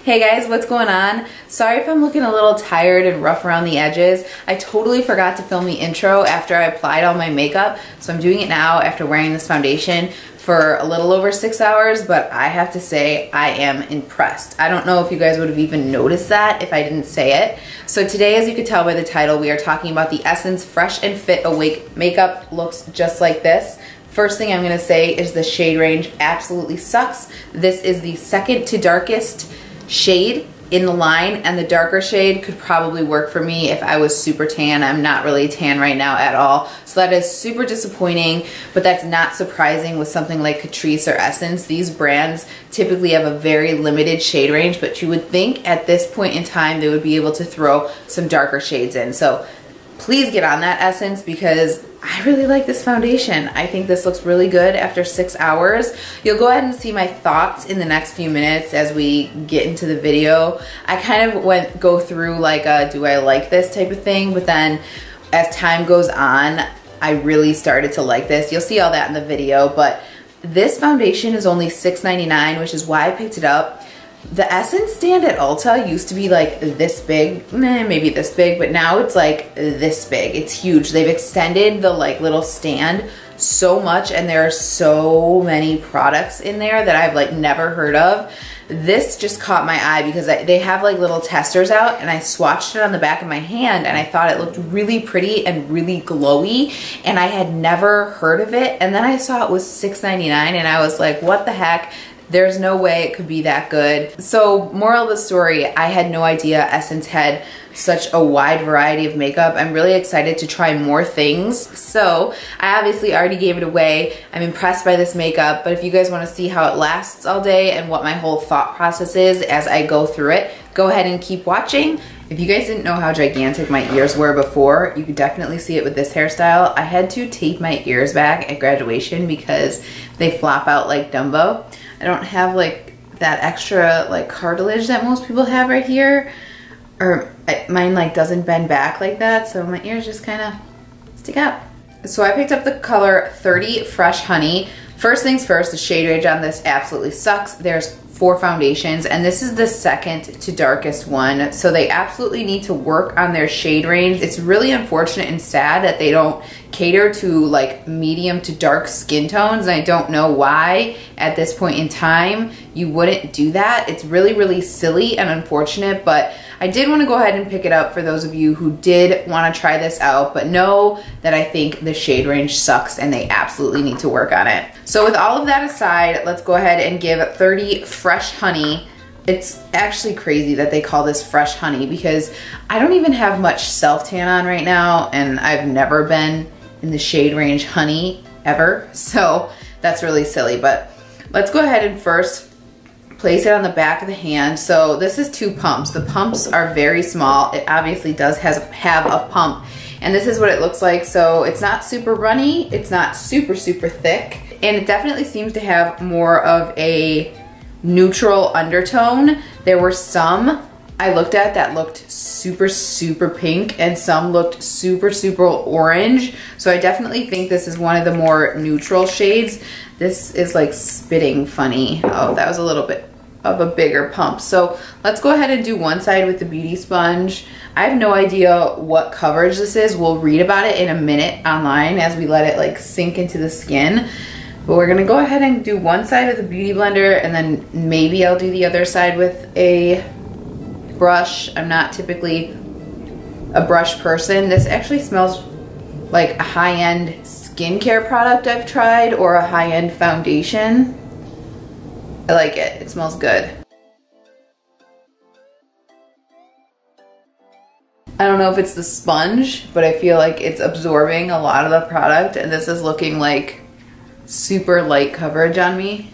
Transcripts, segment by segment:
Hey guys, what's going on? Sorry if I'm looking a little tired and rough around the edges. I totally forgot to film the intro after I applied all my makeup, so I'm doing it now after wearing this foundation for a little over 6 hours, but I have to say I am impressed. I don't know if you guys would have even noticed that if I didn't say it. So today, as you could tell by the title, we are talking about the Essence Fresh and Fit Awake makeup. Looks just like this. First thing I'm gonna say is the shade range absolutely sucks. This is the second to darkest shade in the line, and the darker shade could probably work for me if I was super tan. I'm not really tan right now at all, so that is super disappointing, but that's not surprising with something like Catrice or Essence. These brands typically have a very limited shade range, but you would think at this point in time they would be able to throw some darker shades in. So please get on that, Essence, because I really like this foundation. I think this looks really good after 6 hours. You'll go ahead and see my thoughts in the next few minutes as we get into the video. I kind of go through like a do I like this type of thing, but then as time goes on, I really started to like this. You'll see all that in the video, but this foundation is only $6.99, which is why I picked it up. The Essence stand at Ulta used to be like this big, maybe this big, but now it's like this big. It's huge. They've extended the like little stand so much, and there are so many products in there that I've like never heard of. This just caught my eye because they have like little testers out, and I swatched it on the back of my hand and I thought it looked really pretty and really glowy, and I had never heard of it. And then I saw it was $6.99 and I was like, what the heck? There's no way it could be that good. So moral of the story, I had no idea Essence had such a wide variety of makeup. I'm really excited to try more things. So I obviously already gave it away. I'm impressed by this makeup, but if you guys want to see how it lasts all day and what my whole thought process is as I go through it, go ahead and keep watching. If you guys didn't know how gigantic my ears were before, you could definitely see it with this hairstyle. I had to tape my ears back at graduation because they flop out like Dumbo. I don't have like that extra like cartilage that most people have right here, or mine like doesn't bend back like that, so my ears just kind of stick out. So I picked up the color 30 Fresh Honey. First things first, the shade range on this absolutely sucks. There's 4 foundations, and this is the second to darkest one, so they absolutely need to work on their shade range. It's really unfortunate and sad that they don't cater to like medium to dark skin tones, and I don't know why at this point in time you wouldn't do that. It's really silly and unfortunate, but I did want to go ahead and pick it up for those of you who did want to try this out, but know that I think the shade range sucks and they absolutely need to work on it. So with all of that aside, let's go ahead and give 30 Fresh Honey. It's actually crazy that they call this Fresh Honey because I don't even have much self-tan on right now, and I've never been in the shade range Honey ever, so that's really silly. But let's go ahead and first place it on the back of the hand. So this is 2 pumps. The pumps are very small. It obviously does have a pump, and this is what it looks like. So it's not super runny, it's not super thick, and it definitely seems to have more of a neutral undertone. There were some I looked at that looked super pink, and some looked super orange. So I definitely think this is one of the more neutral shades. This is like spitting funny. Oh, that was a little bit of a bigger pump. So let's go ahead and do one side with the beauty sponge. I have no idea what coverage this is. We'll read about it in a minute online as we let it like sink into the skin. But we're gonna go ahead and do one side with a beauty blender, and then maybe I'll do the other side with a brush. I'm not typically a brush person. This actually smells like a high-end skincare product I've tried, or a high-end foundation. I like it. It smells good. I don't know if it's the sponge, but I feel like it's absorbing a lot of the product, and this is looking like super light coverage on me.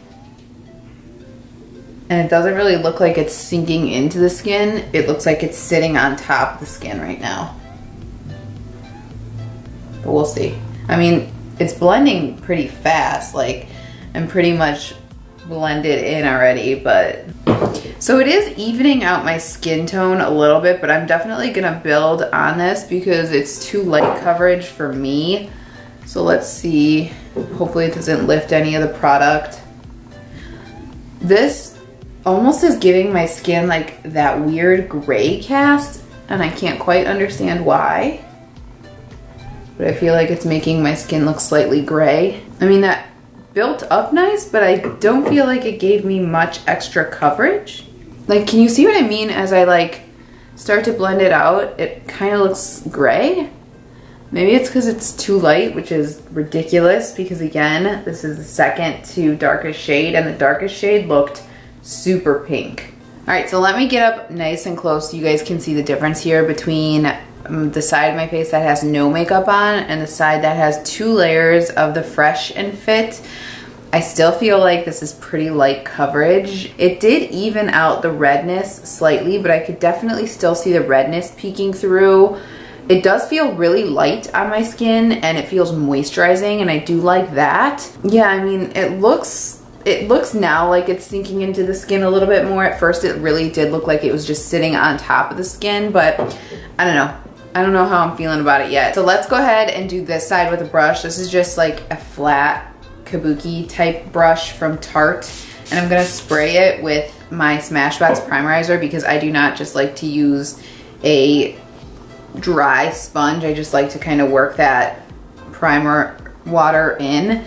And it doesn't really look like it's sinking into the skin. It looks like it's sitting on top of the skin right now. But we'll see. I mean, it's blending pretty fast. Like, I'm pretty much blended in already, but so it is evening out my skin tone a little bit, but I'm definitely gonna build on this because it's too light coverage for me. So let's see. Hopefully it doesn't lift any of the product. This almost is giving my skin like that weird gray cast, and I can't quite understand why. But I feel like it's making my skin look slightly gray. I mean, that built up nice, but I don't feel like it gave me much extra coverage. Like, can you see what I mean? As I like start to blend it out, it kind of looks gray. Maybe it's because it's too light, which is ridiculous because again, this is the second to darkest shade and the darkest shade looked super pink. All right, so let me get up nice and close so you guys can see the difference here between the side of my face that has no makeup on and the side that has 2 layers of the Fresh and Fit. I still feel like this is pretty light coverage. It did even out the redness slightly, but I could definitely still see the redness peeking through. It does feel really light on my skin and it feels moisturizing, and I do like that. Yeah, I mean, it looks now like it's sinking into the skin a little bit more. At first it really did look like it was just sitting on top of the skin, but I don't know. I don't know how I'm feeling about it yet. So let's go ahead and do this side with a brush. This is just like a flat kabuki type brush from Tarte, and I'm gonna spray it with my Smashbox primerizer because I do not just like to use a dry sponge. I just like to kind of work that primer water in,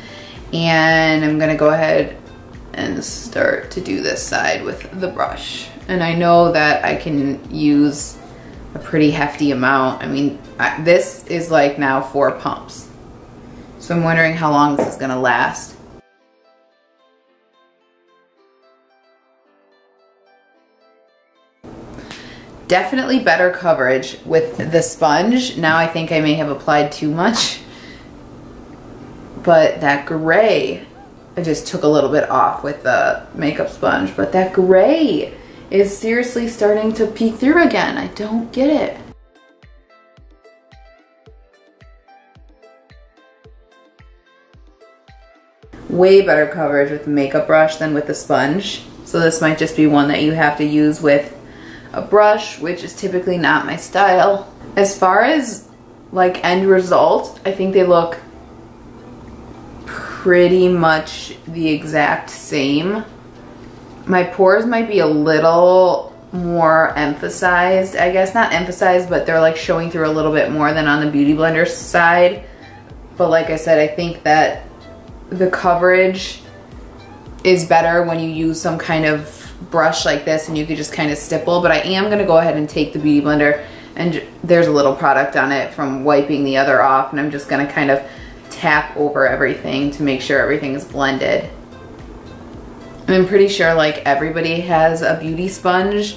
and I'm gonna go ahead and start to do this side with the brush. And I know that I can use a pretty hefty amount. I mean, this is like now 4 pumps. So I'm wondering how long this is gonna last. Definitely better coverage with the sponge. Now I think I may have applied too much, but that gray, I just took a little bit off with the makeup sponge, but that gray is seriously starting to peek through again. I don't get it. Way better coverage with the makeup brush than with the sponge. So this might just be one that you have to use with a brush, which is typically not my style. As far as like end result, I think they look pretty much the exact same. My pores might be a little more emphasized, I guess. Not emphasized, but they're like showing through a little bit more than on the Beauty Blender side. But like I said, I think that the coverage is better when you use some kind of brush like this and you could just kind of stipple. But I am gonna go ahead and take the Beauty Blender, and there's a little product on it from wiping the other off, and I'm just gonna kind of tap over everything to make sure everything is blended. I'm pretty sure like everybody has a beauty sponge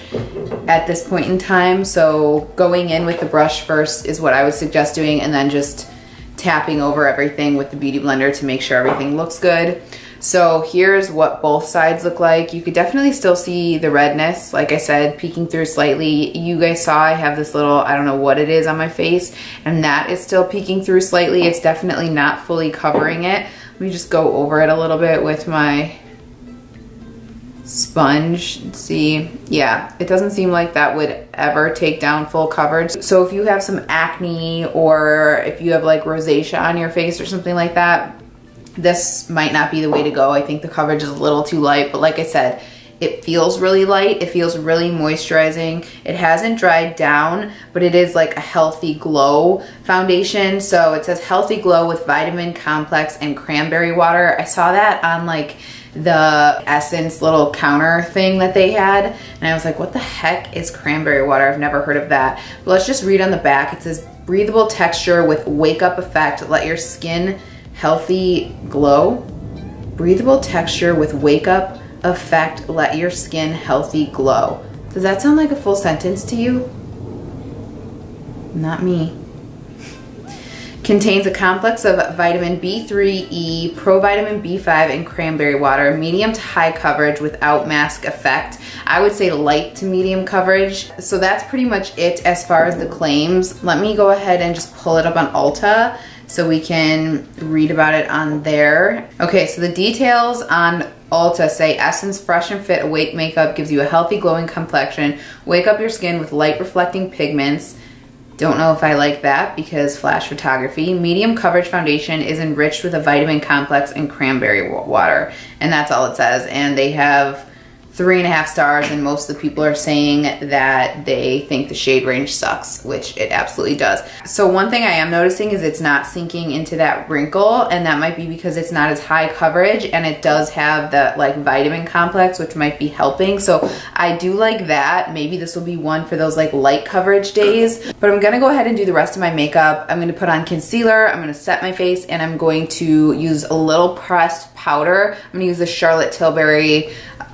at this point in time, so going in with the brush first is what I would suggest doing, and then just tapping over everything with the Beauty Blender to make sure everything looks good. So here's what both sides look like. You could definitely still see the redness, like I said, peeking through slightly. You guys saw I have this little, I don't know what it is on my face, and that is still peeking through slightly. It's definitely not fully covering it. Let me just go over it a little bit with my sponge and see. Yeah, it doesn't seem like that would ever take down full coverage. So if you have some acne, or if you have like rosacea on your face or something like that, this might not be the way to go. I think the coverage is a little too light, but like I said, it feels really light. It feels really moisturizing. It hasn't dried down, but it is like a healthy glow foundation. So it says healthy glow with vitamin complex and cranberry water. I saw that on like the Essence little counter thing that they had, and I was like, what the heck is cranberry water? I've never heard of that. But let's just read on the back. It says breathable texture with wake up effect. Let your skin healthy glow. Breathable texture with wake up effect. Let your skin healthy glow. Does that sound like a full sentence to you? Not me. Contains a complex of vitamin B3, provitamin B5, and cranberry water. Medium to high coverage without mask effect. I would say light to medium coverage. So that's pretty much it as far as the claims. Let me go ahead and just pull it up on Ulta so we can read about it on there. Okay, so the details on Ulta say Essence Fresh and Fit Awake Makeup gives you a healthy glowing complexion. Wake up your skin with light reflecting pigments. Don't know if I like that because flash photography. Medium coverage foundation is enriched with a vitamin complex and cranberry water. And that's all it says. And they have 3.5 stars, and most of the people are saying that they think the shade range sucks, which it absolutely does. So one thing I am noticing is it's not sinking into that wrinkle, and that might be because it's not as high coverage, and it does have that like vitamin complex, which might be helping. So I do like that. Maybe this will be one for those like light coverage days. But I'm gonna go ahead and do the rest of my makeup. I'm gonna put on concealer, I'm gonna set my face, and I'm going to use a little pressed powder. I'm gonna use the Charlotte Tilbury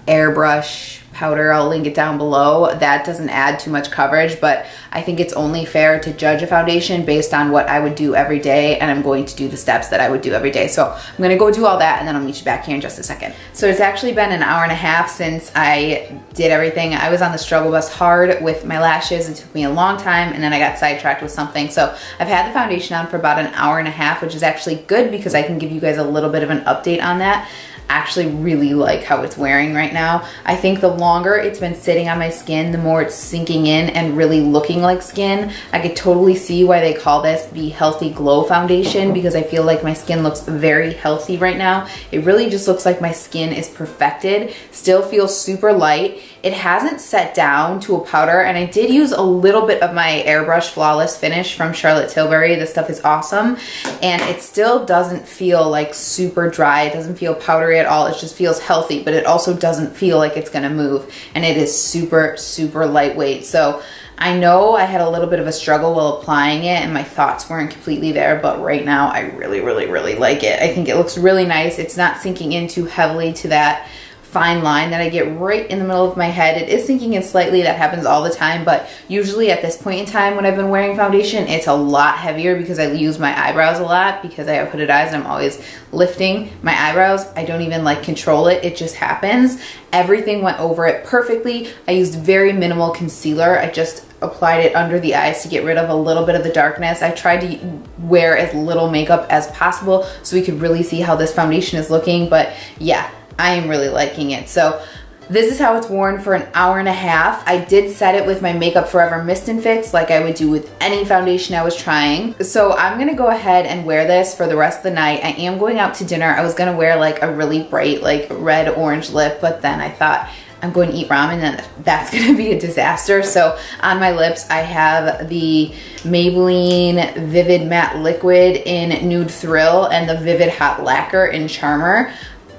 Airbrush powder. I'll link it down below. That doesn't add too much coverage, but I think it's only fair to judge a foundation based on what I would do every day, and I'm going to do the steps that I would do every day. So I'm gonna go do all that, and then I'll meet you back here in just a second. So it's actually been an hour and a half since I did everything. I was on the struggle bus hard with my lashes. It took me a long time, and then I got sidetracked with something. So I've had the foundation on for about an hour and a half, which is actually good because I can give you guys a little bit of an update on that. Actually really like how it's wearing right now. I think the longer it's been sitting on my skin, the more it's sinking in and really looking like skin. I could totally see why they call this the Healthy Glow Foundation, because I feel like my skin looks very healthy right now. It really just looks like my skin is perfected. Still feels super light. It hasn't set down to a powder, and I did use a little bit of my Airbrush Flawless Finish from Charlotte Tilbury. This stuff is awesome, and it still doesn't feel like super dry. It doesn't feel powdery at all. It just feels healthy, but it also doesn't feel like it's gonna move, and it is super, super lightweight. So I know I had a little bit of a struggle while applying it, and my thoughts weren't completely there, but right now I really, really, really like it. I think it looks really nice. It's not sinking in too heavily to that fine line that I get right in the middle of my head. It is sinking in slightly. That happens all the time, but usually at this point in time when I've been wearing foundation, it's a lot heavier because I use my eyebrows a lot because I have hooded eyes and I'm always lifting my eyebrows. I don't even like control it. It just happens. Everything went over it perfectly. I used very minimal concealer. I just applied it under the eyes to get rid of a little bit of the darkness. I tried to wear as little makeup as possible so we could really see how this foundation is looking, but yeah, I am really liking it. So this is how it's worn for an hour and a half. I did set it with my Makeup Forever Mist and Fix like I would do with any foundation I was trying. So I'm gonna go ahead and wear this for the rest of the night. I am going out to dinner. I was gonna wear like a really bright like red orange lip, but then I thought I'm going to eat ramen and that's gonna be a disaster. So on my lips, I have the Maybelline Vivid Matte Liquid in Nude Thrill and the Vivid Hot Lacquer in Charmer.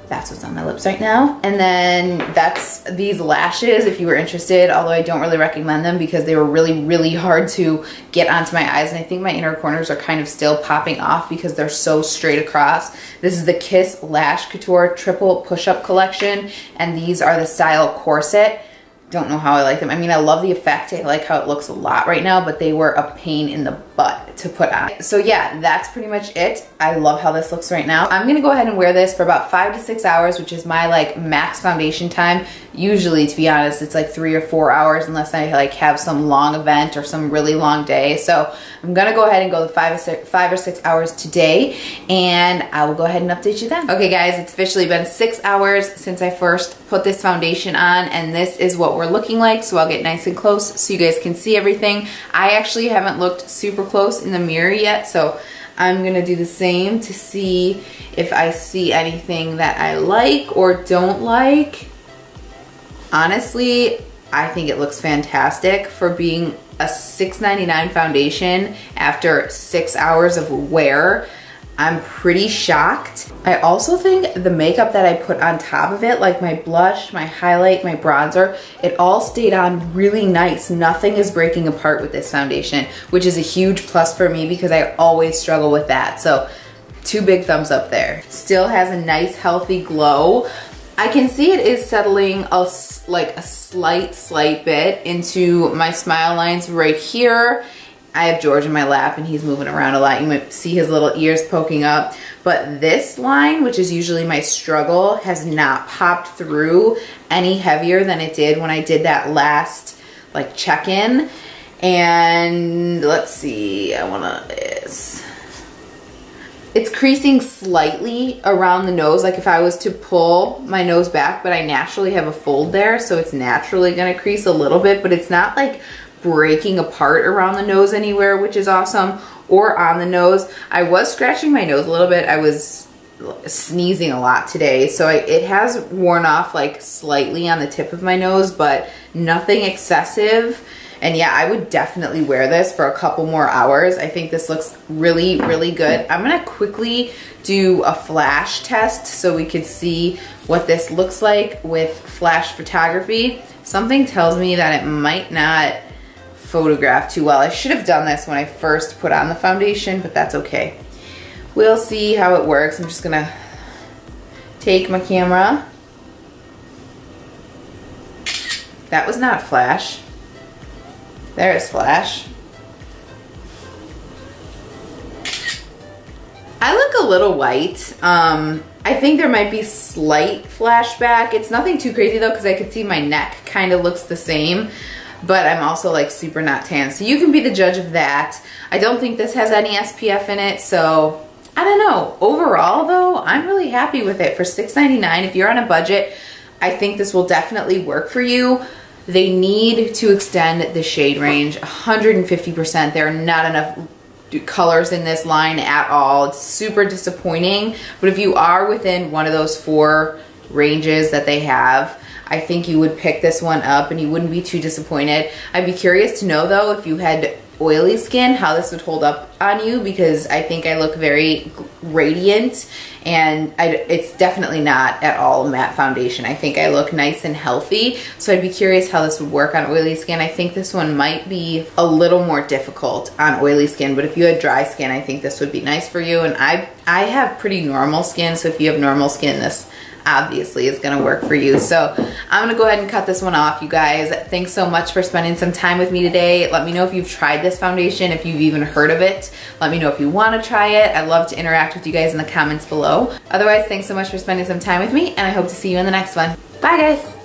That's what's on my lips right now. And then that's these lashes if you were interested, although I don't really recommend them because they were really, really hard to get onto my eyes. And I think my inner corners are kind of still popping off because they're so straight across. This is the Kiss Lash Couture Triple Push-Up Collection, and these are the style Corset. Don't know how I like them. I mean, I love the effect. I like how it looks a lot right now, but they were a pain in the butt to put on. So yeah, that's pretty much it. I love how this looks right now. I'm gonna go ahead and wear this for about 5 to 6 hours, which is my like max foundation time. Usually, to be honest, it's like 3 or 4 hours unless I like have some long event or some really long day. So I'm gonna go ahead and go the 5 or 6 hours today, and I will go ahead and update you then. Okay guys, it's officially been 6 hours since I first put this foundation on, and this is what we're looking like. So I'll get nice and close so you guys can see everything. I actually haven't looked super close in the mirror yet, so I'm gonna do the same to see if I see anything that I like or don't like. Honestly, I think it looks fantastic for being a $6.99 foundation after 6 hours of wear. I'm pretty shocked. I also think the makeup that I put on top of it, like my blush, my highlight, my bronzer, it all stayed on really nice. Nothing is breaking apart with this foundation, which is a huge plus for me because I always struggle with that. So 2 big thumbs up there. Still has a nice healthy glow. I can see it is settling a slight bit into my smile lines right here. I have George in my lap and he's moving around a lot. You might see his little ears poking up. But this line, which is usually my struggle, has not popped through any heavier than it did when I did that last like check-in. And let's see, it's creasing slightly around the nose, like if I was to pull my nose back, but I naturally have a fold there, so it's naturally gonna crease a little bit, but it's not like breaking apart around the nose anywhere, which is awesome, or on the nose. I was scratching my nose a little bit. I was sneezing a lot today, so it has worn off like slightly on the tip of my nose, but nothing excessive. And yeah, I would definitely wear this for a couple more hours. I think this looks really, really good. I'm gonna quickly do a flash test so we could see what this looks like with flash photography. Something tells me that it might not photograph too well. I should have done this when I first put on the foundation, but that's okay. We'll see how it works. I'm just gonna take my camera. That was not flash. There's flash. I look a little white. I think there might be slight flashback. It's nothing too crazy though, because I could see my neck kind of looks the same, but I'm also like super not tan. So you can be the judge of that. I don't think this has any SPF in it, so I don't know. Overall though, I'm really happy with it for $6.99. If you're on a budget, I think this will definitely work for you. They need to extend the shade range 150%. There are not enough colors in this line at all. It's super disappointing. But if you are within one of those 4 ranges that they have, I think you would pick this one up and you wouldn't be too disappointed. I'd be curious to know though, if you had oily skin, how this would hold up on you, because I think I look very radiant, and it's definitely not at all a matte foundation. I think I look nice and healthy, so I'd be curious how this would work on oily skin. I think this one might be a little more difficult on oily skin, but if you had dry skin, I think this would be nice for you. And I have pretty normal skin, so if you have normal skin, this obviously is gonna work for you. So I'm gonna go ahead and cut this one off, you guys. Thanks so much for spending some time with me today. Let me know if you've tried this foundation, if you've even heard of it. Let me know if you wanna try it. I'd love to interact with you guys in the comments below. Otherwise, thanks so much for spending some time with me, and I hope to see you in the next one. Bye guys.